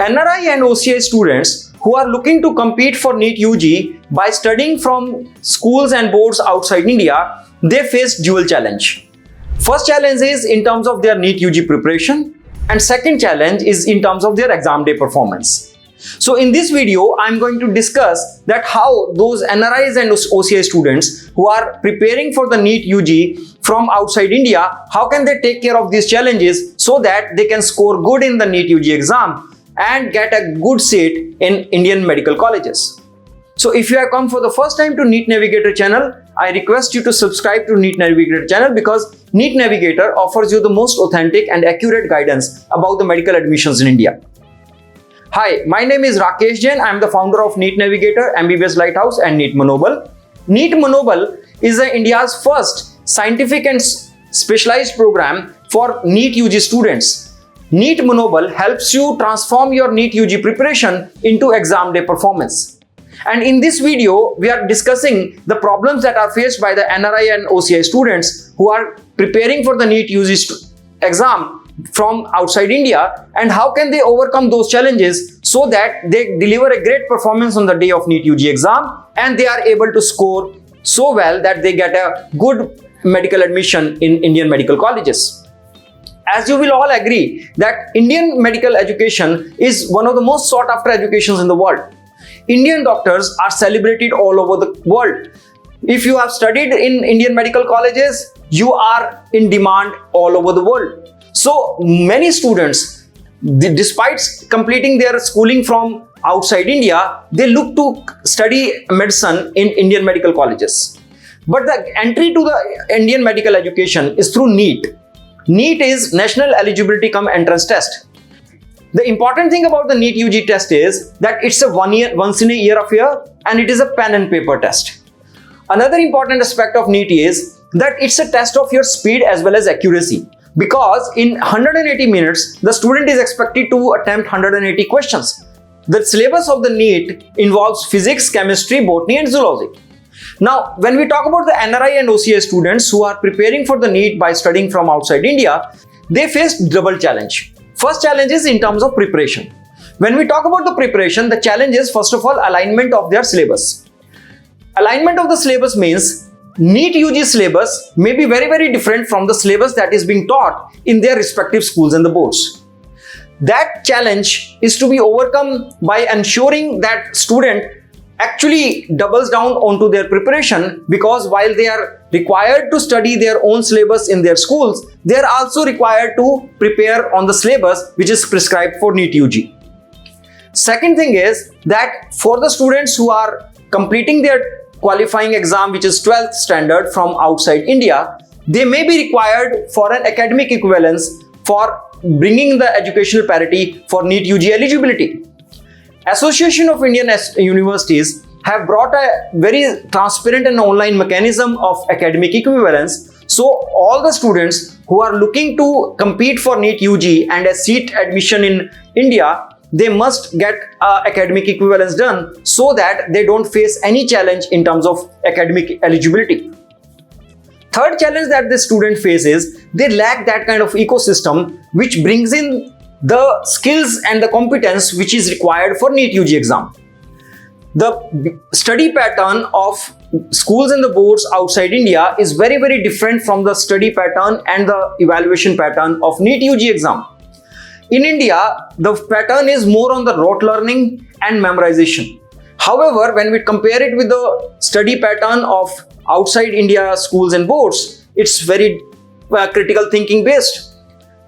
NRI and OCI students who are looking to compete for NEET UG by studying from schools and boards outside India, they face dual challenge. First challenge is in terms of their NEET UG preparation, and second challenge is in terms of their exam day performance. So in this video, I'm going to discuss that how those NRIs and OCI students who are preparing for the NEET UG from outside India, how can they take care of these challenges so that they can score good in the NEET UG exam and get a good seat in Indian medical colleges. So if you have come for the first time to NEET Navigator channel, I request you to subscribe to NEET Navigator channel because NEET Navigator offers you the most authentic and accurate guidance about the medical admissions in India. Hi, my name is Rakesh Jain. I am the founder of NEET Navigator, MBBS Lighthouse and NEET Manobal. NEET Manobal is India's first scientific and specialized program for NEET UG students. NEET Manobal helps you transform your NEET UG preparation into exam day performance. And in this video, we are discussing the problems that are faced by the NRI and OCI students who are preparing for the NEET UG exam from outside India, and how can they overcome those challenges so that they deliver a great performance on the day of NEET UG exam and they are able to score so well that they get a good medical admission in Indian medical colleges. As you will all agree that Indian medical education is one of the most sought after educations in the world. Indian doctors are celebrated all over the world. If you have studied in Indian medical colleges, you are in demand all over the world. So many students, despite completing their schooling from outside India, they look to study medicine in Indian medical colleges. But the entry to the Indian medical education is through NEET. NEET is National Eligibility Cum Entrance Test. The important thing about the NEET UG test is that it's a once in a year affair and it is a pen and paper test. Another important aspect of NEET is that it's a test of your speed as well as accuracy. Because in 180 minutes, the student is expected to attempt 180 questions. The syllabus of the NEET involves physics, chemistry, botany and zoology. Now, when we talk about the NRI and OCI students who are preparing for the NEET by studying from outside India, they face double challenge. First challenge is in terms of preparation. When we talk about the preparation, the challenge is first of all alignment of their syllabus. Alignment of the syllabus means NEET UG syllabus may be very different from the syllabus that is being taught in their respective schools and the boards. That challenge is to be overcome by ensuring that student actually doubles down onto their preparation, because while they are required to study their own syllabus in their schools, they are also required to prepare on the syllabus which is prescribed for NEET UG. Second thing is that for the students who are completing their qualifying exam, which is 12th standard from outside India, they may be required for an academic equivalence for bringing the educational parity for NEET UG eligibility. Association of Indian Universities have brought a very transparent and online mechanism of academic equivalence. So all the students who are looking to compete for NEET UG and a seat admission in India, they must get academic equivalence done so that they don't face any challenge in terms of academic eligibility. Third challenge that the student faces, they lack that kind of ecosystem which brings in the skills and the competence which is required for NEET UG exam. The study pattern of schools and the boards outside India is very different from the study pattern and the evaluation pattern of NEET UG exam. In India, the pattern is more on the rote learning and memorization. However, when we compare it with the study pattern of outside India schools and boards, it's very critical thinking based.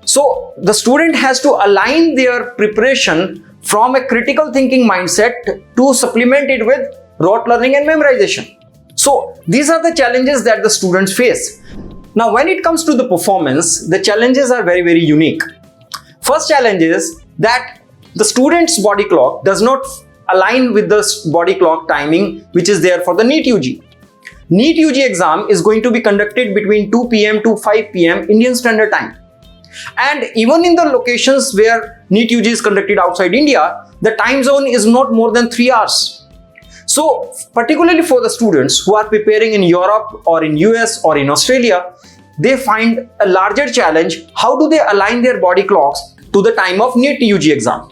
So the student has to align their preparation from a critical thinking mindset to supplement it with rote learning and memorization. So these are the challenges that the students face. Now, when it comes to the performance, the challenges are very unique. First challenge is that the student's body clock does not align with the body clock timing which is there for the NEET UG. NEET UG exam is going to be conducted between 2 p.m. to 5 p.m. Indian Standard Time. And even in the locations where NEET UG is conducted outside India, the time zone is not more than 3 hours. So particularly for the students who are preparing in Europe or in US or in Australia, they find a larger challenge. How do they align their body clocks to the time of NEET UG exam?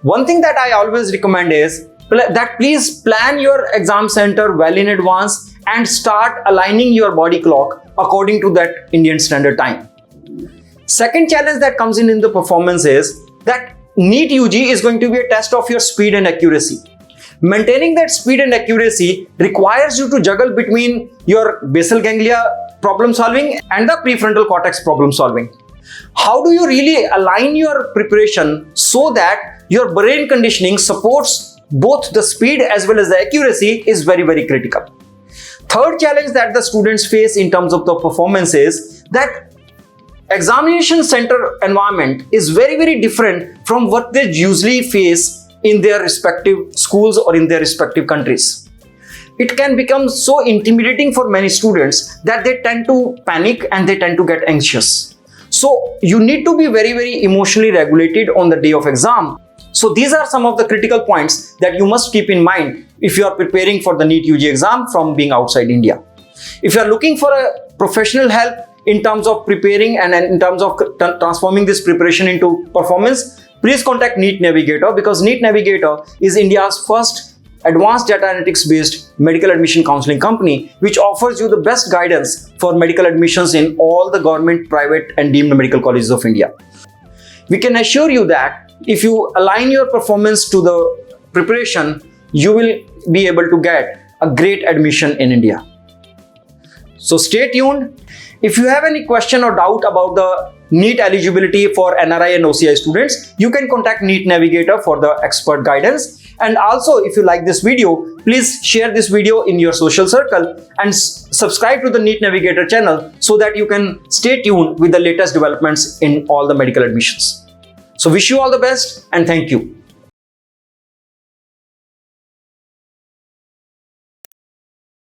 One thing that I always recommend is that please plan your exam center well in advance and start aligning your body clock according to that Indian Standard Time. Second challenge that comes in the performance is that NEET UG is going to be a test of your speed and accuracy. Maintaining that speed and accuracy requires you to juggle between your basal ganglia problem solving and the prefrontal cortex problem solving. How do you really align your preparation so that your brain conditioning supports both the speed as well as the accuracy is very, very critical. Third challenge that the students face in terms of the performance is that examination center environment is very, very different from what they usually face in their respective schools or in their respective countries. It can become so intimidating for many students that they tend to panic and they tend to get anxious. So you need to be very, very emotionally regulated on the day of exam. So these are some of the critical points that you must keep in mind if you are preparing for the NEET UG exam from being outside India. If you are looking for a professional help in terms of preparing and in terms of transforming this preparation into performance, please contact NEET Navigator, because NEET Navigator is India's first advanced data analytics based medical admission counseling company, which offers you the best guidance for medical admissions in all the government, private and deemed medical colleges of India. We can assure you that if you align your performance to the preparation, you will be able to get a great admission in India. So stay tuned. If you have any question or doubt about the NEET eligibility for NRI and OCI students, you can contact NEET Navigator for the expert guidance. And also, if you like this video, please share this video in your social circle and subscribe to the NEET Navigator channel so that you can stay tuned with the latest developments in all the medical admissions. So wish you all the best and thank you.